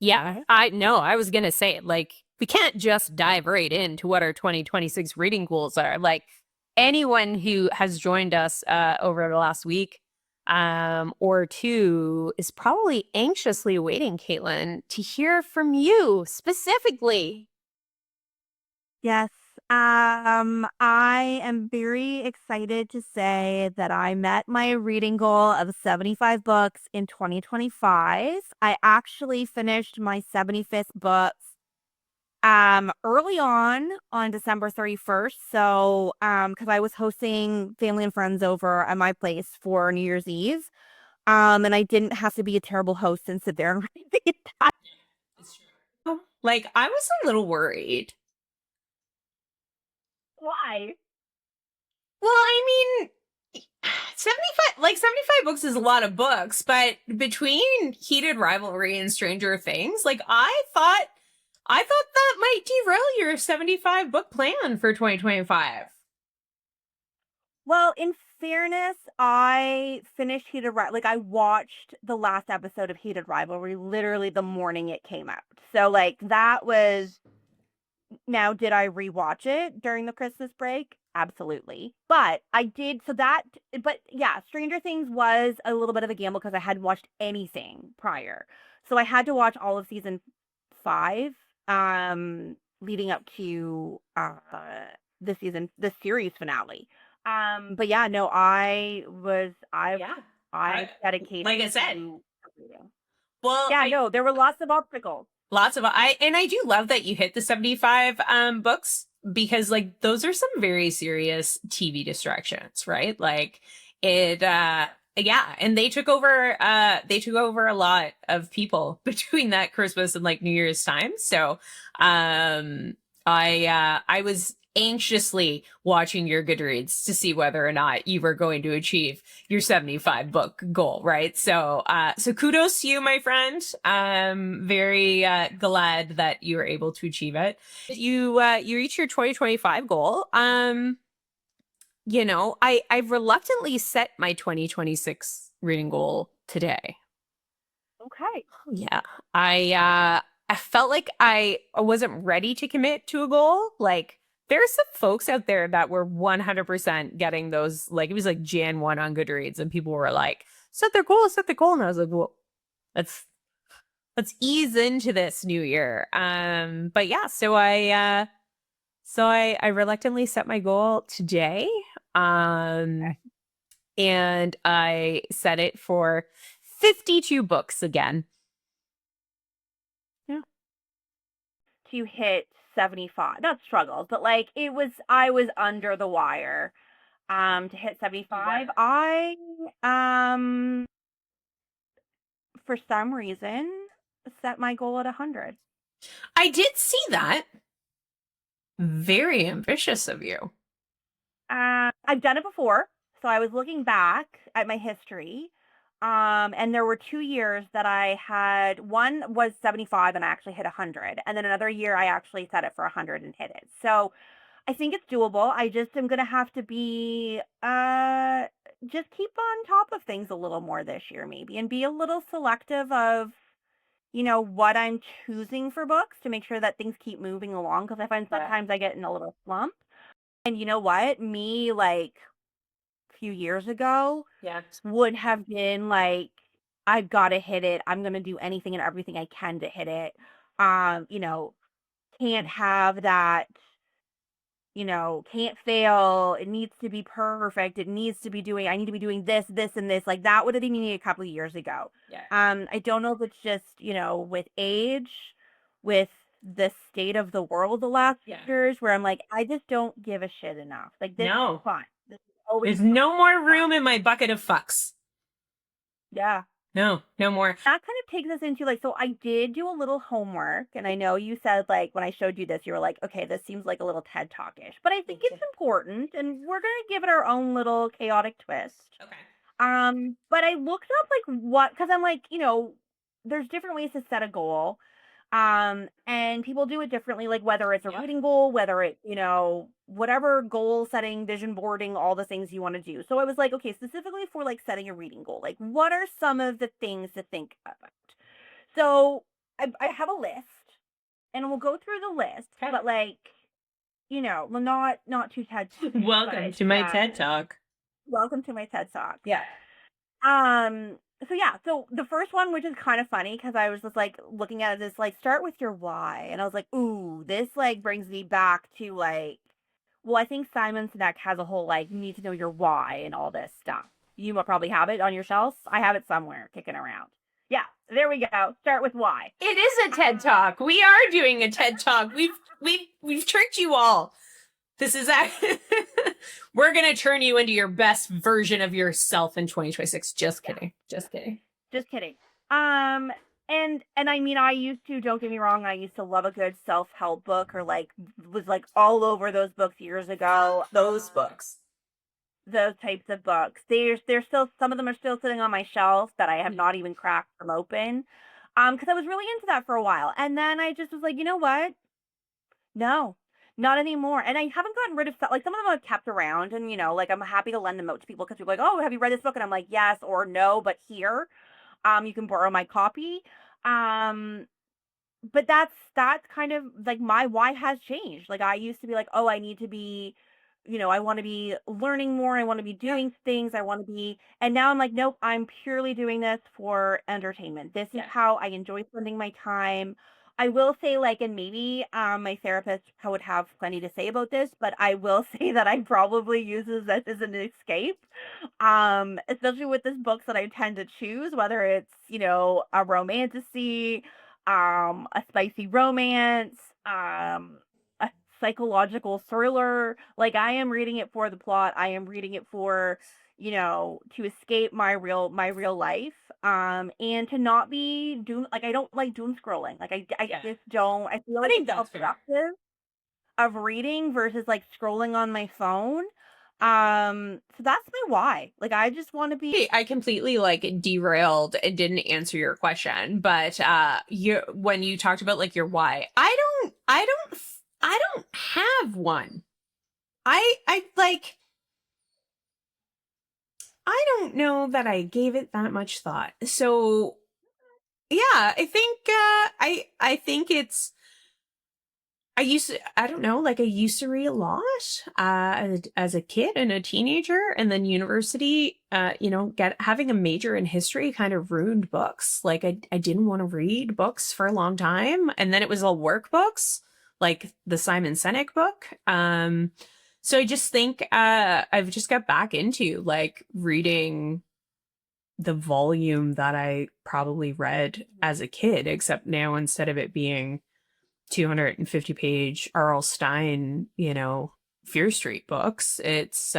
Yeah, I was gonna say, like, we can't just dive right into what our 2026 reading goals are. Like, anyone who has joined us over the last week or two is probably anxiously waiting, Caitlin, to hear from you specifically. Yes. I am very excited to say that I met my reading goal of 75 books in 2025. I actually finished my 75th book early on December 31st. So, because I was hosting family and friends over at my place for New Year's Eve. And I didn't have to be a terrible host and sit there and read the entire. It's true. Like, I was a little worried. Why? Well, I mean, 75 books is a lot of books, but between Heated Rivalry and Stranger Things, like I thought that might derail your 75 book plan for 2025. Well, in fairness, I finished like I watched the last episode of Heated Rivalry literally the morning it came out. So like that was now did I rewatch it during the Christmas break? Absolutely. But I did so that but yeah, Stranger Things was a little bit of a gamble because I hadn't watched anything prior. So I had to watch all of season 5 leading up to the series finale. But yeah, no, Yeah. I I, dedicated like I said, to reading. well, Yeah, no, there were lots of obstacles. lots of I do love that you hit the 75 books because like those are some very serious TV distractions, right? Like it yeah, and they took over a lot of people between that Christmas and like New Year's time. So I was anxiously watching your Goodreads to see whether or not you were going to achieve your 75 book goal, right? So so kudos to you, my friend. Very glad that you were able to achieve it. You reached your 2025 goal. I reluctantly set my 2026 reading goal today. Okay. Yeah. I felt like I wasn't ready to commit to a goal. Like there's some folks out there that were 100% getting those, like it was like Jan 1 on Goodreads and people were like, set the goal. And I was like, well, let's let's ease into this new year. But yeah, so I reluctantly set my goal today. Um Okay. and I set it for 52 books again. Yeah. To hit 75. Not struggles, but like I was under the wire to hit You 75. were. I for some reason set my goal at 100. I did see that. Very ambitious of you. I've done it before. So I was looking back at my history. And there were 2 years that I had one was 75 and I actually hit 100. And then another year I actually set it for 100 and hit it. So I think it's doable. I just am gonna have to be just keep on top of things a little more this year maybe and be a little selective of what I'm choosing for books to make sure that things keep moving along because I find Yeah. sometimes I get in a little slump. And you know what? Me like a few years ago Yeah. would have been like I've got to hit it. I'm going to do anything and everything I can to hit it. You know, can't have that can't fail. It needs to be perfect. It needs to be doing, I need to be doing this, this, and this. Like that would have been me a couple of years ago. Yeah. I don't know if it's just, with age, with the state of the world the last Yeah. years, where I'm like, I just don't give a shit enough. Like this is No. fun. This is always There's no more fun. room in my bucket of fucks. Yeah. No, no more. That kind of takes us into like, so I did do a little homework, and I know you said like when I showed you this, you were like, okay, this seems like a little TED Talk-ish, but I think Thank you. it's important, and we're gonna give it our own little chaotic twist. Okay. But I looked up like what, because I'm like, there's different ways to set a goal. And people do it differently, like whether it's a Yep. reading goal, whether it, whatever goal setting, vision boarding, all the things you want to do. So I was like, okay, specifically for like setting a reading goal, like what are some of the things to think about? So I have a list, and we'll go through the list, Okay. but like, well, not too TED. Welcome to my TED Talk. Welcome to my TED Talk. Yeah. So yeah, so the first one, which is kind of funny because I was just like looking at this, like, start with your why, and I was like, ooh, this like brings me back to like, well, I think Simon Sinek has a whole like, you need to know your why and all this stuff. You will probably have it on your shelf. I have it somewhere kicking around. Yeah, there we go. Start with why. It is a TED Talk. We are doing a TED Talk. We've tricked you all. This is we're gonna turn you into your best version of yourself in 2026. Just kidding. Just kidding. Just kidding. And I mean, I used to, don't get me wrong, I used to love a good self-help book, or like was like all over those books years ago. Those books. Those types of books. There's still, some of them are still sitting on my shelf that I have not even cracked them open. Because I was really into that for a while. And then I just was like, you know what? No, not anymore. And I haven't gotten rid of stuff. Like, some of them I've kept around, and like, I'm happy to lend them out to people because people are like, oh, have you read this book? And I'm like, yes or no, but here. You can borrow my copy. Um, but that's kind of like, my why has changed. Like, I used to be like, oh, I need to be, I want to be learning more. I want to be doing things. I want to be, and now I'm like, nope, I'm purely doing this for entertainment. This is how I enjoy spending my time. I will say, like, and maybe my therapist would have plenty to say about this, but I will say that I probably uses this as an escape, especially with this books that I tend to choose, whether it's, a romantasy, a spicy romance, a psychological thriller. Like, I am reading it for the plot. I am reading it for, to escape my real life. And to not be doom, like, I don't like doom scrolling. Like, I just don't. I feel like it's obstructive of reading versus like scrolling on my phone. So that's my why. Like, I just want to be. I completely like derailed and didn't answer your question, but when you talked about like your why, I don't have one. I like, I don't know that I gave it that much thought. So yeah, I think it's, I don't know, like, I used to read a lot as a kid and a teenager, and then university, having a major in history kind of ruined books. Like, I didn't want to read books for a long time, and then it was all workbooks, like the Simon Sinek book. So I just think I've just got back into like reading the volume that I probably read as a kid, except now instead of it being 250-page R.L. Stein, Fear Street books, it's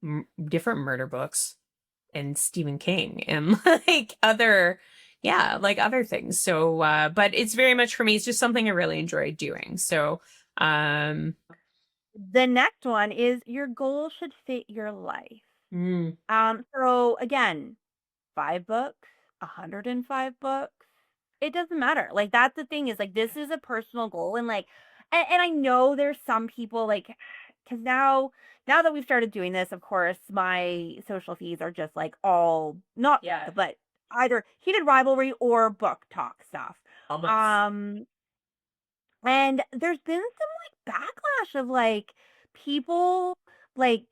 different murder books and Stephen King and like other things. So but it's very much, for me, it's just something I really enjoy doing. So The next one is, your goal should fit your life. So again, 5 books, 105 books, it doesn't matter. Like, that's the thing, is like, this is a personal goal, and like, and I know there's some people like, because now that we've started doing this, of course, my social feeds are just like all, not, but either heated rivalry or book talk stuff. Um, and there's been some like backlash of like people like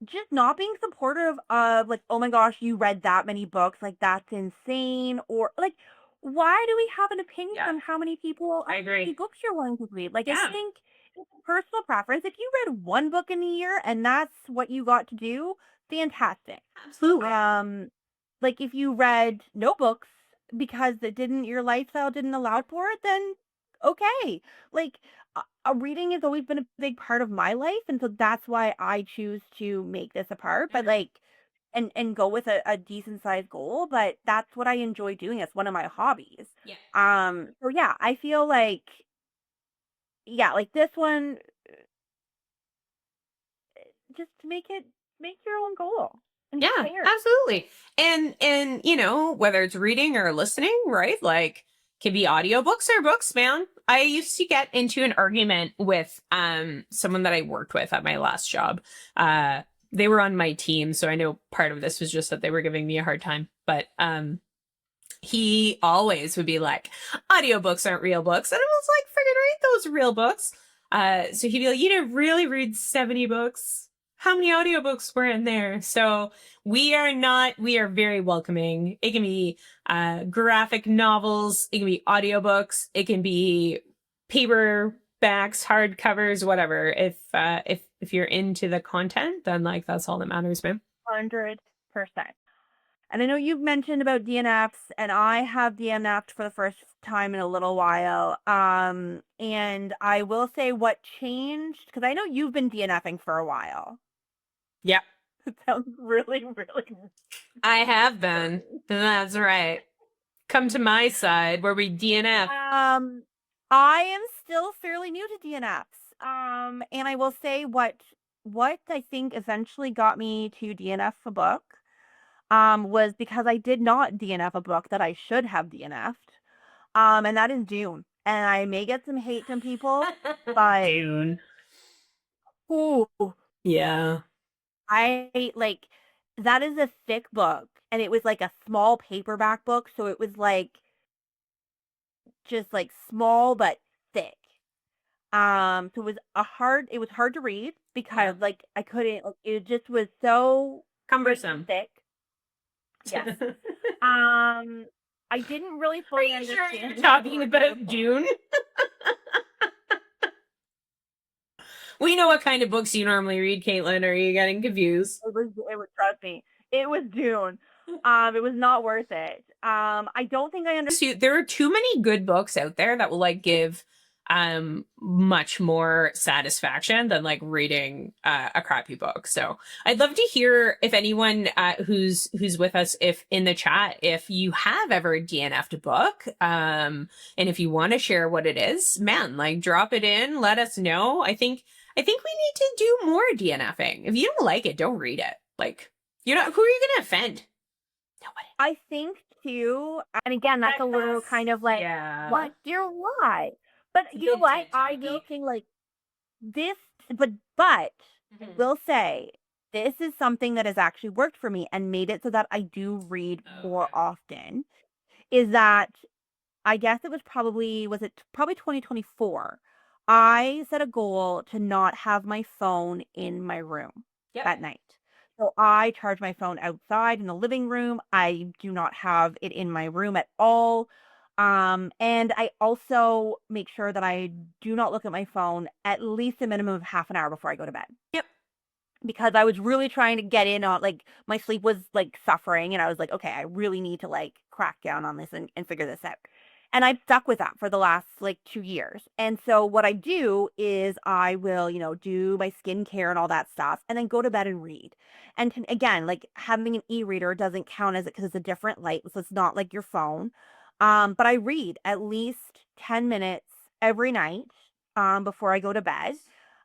just not being supportive of, like, oh my gosh, you read that many books, like, that's insane, or like, why do we have an opinion on how many books you're willing to read? Like, I think it's a personal preference. If you read one book in a year and that's what you got to do, fantastic. absolutely. Like, if you read no books because your lifestyle didn't allow for it, then okay. Like, reading has always been a big part of my life, and so that's why I choose to make this a part. But like, and go with a decent sized goal. But that's what I enjoy doing. It's one of my hobbies. Yeah. So yeah, I feel like, yeah, like this one, just make your own goal. Yeah, absolutely. And whether it's reading or listening, right? Like, can be audiobooks or books, man. I used to get into an argument with someone that I worked with at my last job. they were on my team, so I know part of this was just that they were giving me a hard time. But he always would be like, audiobooks aren't real books. And I was like, friggin' read those real books. So he'd be like, you didn't really read 70 books. How many audiobooks were in there? So we are not, we are very welcoming. It can be graphic novels, it can be audiobooks, it can be paperbacks, hardcovers, whatever. If you're into the content, then like that's all that matters, man. 100%. And I know you've mentioned about DNFs, and I have DNF'd for the first time in a little while. And I will say what changed, because I know you've been DNFing for a while. Yeah, It sounds really, really. I have been. That's right. Come to my side where we DNF. I am still fairly new to DNFs. And I will say what I think eventually got me to DNF a book, was because I did not DNF a book that I should have DNF'd. And that is Dune. And I may get some hate from people, but Dune. ooh, Yeah. I like that is a thick book, and it was like a small paperback book, so it was like just like small but thick. So it was hard to read because like I couldn't like, it just was so Cumbersome. thick. Yes. I didn't really Are fully you sure understand you're talking about Dune? We know what kind of books you normally read, Caitlin. Are you getting confused? It was trust me. It was Dune. It was not worth it. I don't think I understood. There are too many good books out there that will like give much more satisfaction than like reading a crappy book. So I'd love to hear if anyone who's with us, if in the chat, if you have ever DNF'd a book, and if you want to share what it is, man, like drop it in, let us know. I think we need to do more DNFing. If you don't like it, don't read it. Like, you're not, who are you gonna offend? Nobody. I think too, and again, that's a little kind of like, Yeah. what, dear, why? But It's a you know big what? TikTok I do though. think like this, but I Mhm. will say this is something that has actually worked for me and made it so that I do read Oh, more okay. often. Is that I guess it was it probably 2024. I set a goal to not have my phone in my room Yep. at night. So I charge my phone outside in the living room. I do not have it in my room at all. And I also make sure that I do not look at my phone at least a minimum of half an hour before I go to bed, Yep. because I was really trying to get in on like my sleep was like suffering, and I was like, okay, I really need to like crack down on this and figure this out. And I've stuck with that for the last like 2 years. And so what I do is I will, do my skincare and all that stuff and then go to bed and read. And again, like having an e-reader doesn't count as it because it's a different light. So it's not like your phone. But I read at least 10 minutes every night before I go to bed.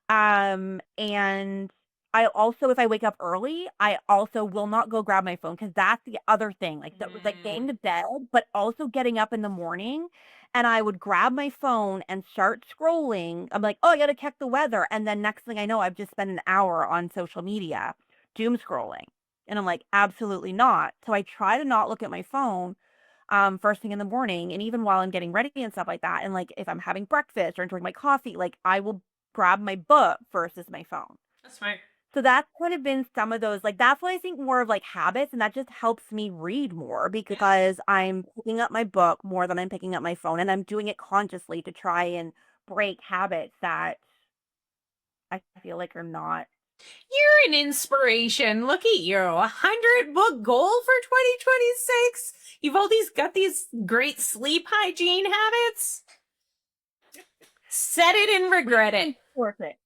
And I also, if I wake up early, I also will not go grab my phone because that's the other thing. Like that was like getting to bed, but also getting up in the morning. And I would grab my phone and start scrolling. I'm like, oh, I gotta check the weather. And then next thing I know, I've just spent an hour on social media, doom scrolling. And I'm like, absolutely not. So I try to not look at my phone first thing in the morning, and even while I'm getting ready and stuff like that. And like if I'm having breakfast or enjoying my coffee, like I will grab my book versus my phone. That's smart. So that's kind of been some of those, like, that's what I think more of like habits, and that just helps me read more Yeah. because I'm picking up my book more than I'm picking up my phone, and I'm doing it consciously to try and break habits that I feel like are not. You're an inspiration. Look at you. 100 book goal for 2026. You've all these got these great sleep hygiene habits. Set it and regret it. Worth it.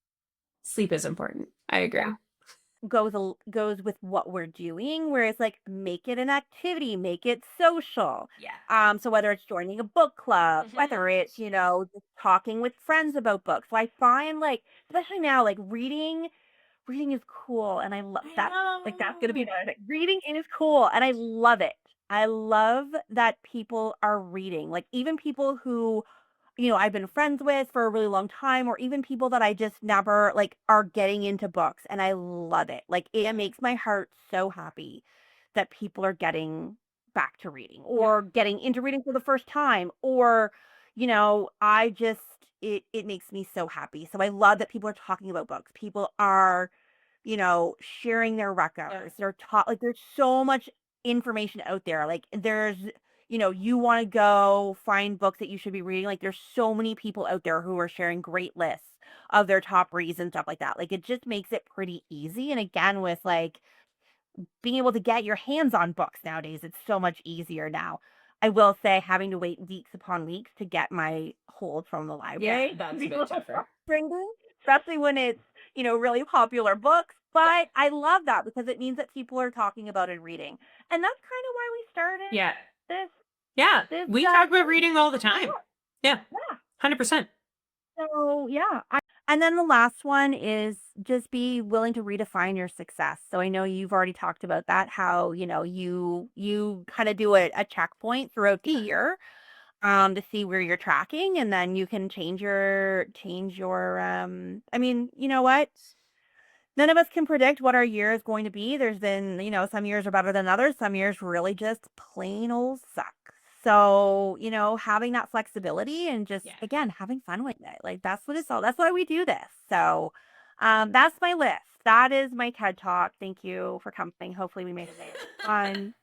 Sleep is important. I agree. Yeah. Goes with what we're doing, where it's like make it an activity, make it social. Yeah. So whether it's joining a book club, Mhm. whether it's just talking with friends about books. So I find like, especially now, like reading is cool, and I love I that. Like that's gonna be know. another thing. Reading is cool, and I love it. I love that people are reading. Like even people who I've been friends with for a really long time, or even people that I just never like are getting into books, and I love it. Like it makes my heart so happy that people are getting back to reading or getting into reading for the first time, or I just it makes me so happy. So I love that people are talking about books. People are sharing their records. They're taught like there's so much information out there. Like there's you want to go find books that you should be reading. Like there's so many people out there who are sharing great lists of their top reads and stuff like that. Like it just makes it pretty easy. And again, with like being able to get your hands on books nowadays, it's so much easier now. I will say having to wait weeks upon weeks to get my hold from the library. Yeah, that's a bit tougher. Frustrating, especially when it's, really popular books. But I love that because it means that people are talking about and reading. And that's kind of why we started Yeah. this Yeah. this We talk about reading all the time. Yeah. Yeah. 100%. So, yeah. And then the last one is just be willing to redefine your success. So I know you've already talked about that, how, you kind of do a checkpoint throughout the year to see where you're tracking, and then you can change your I mean, you know what? None of us can predict what our year is going to be. There's been, some years are better than others. Some years really just plain old suck. So, having that flexibility and just, again, having fun with it. Like, that's what it's all, that's why we do this. So, that's my list. That is my TED Talk. Thank you for coming. Hopefully we made it fun.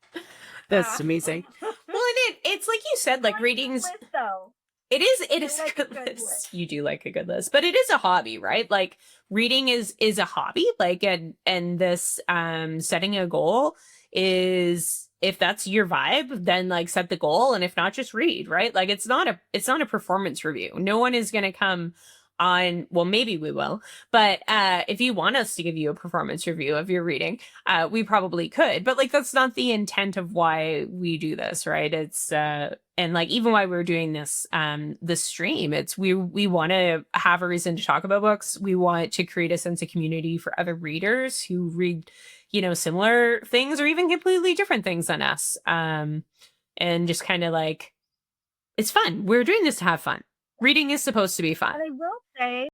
That's amazing. Well, it's like you said, like reading's list, though. it is like a good list. You do like a good list, but it is a hobby, right? Like reading is a hobby. Like and this setting a goal is, if that's your vibe, then like set the goal, and if not, just read, right? Like it's not a performance review. No one is going to come on, well, maybe we will, but if you want us to give you a performance review of your reading, we probably could, but like that's not the intent of why we do this, right? It's and like even why we're doing this stream, it's we want to have a reason to talk about books. We want to create a sense of community for other readers who read similar things or even completely different things than us, and just kind of like, it's fun. We're doing this to have fun. Reading is supposed to be fun. And I will say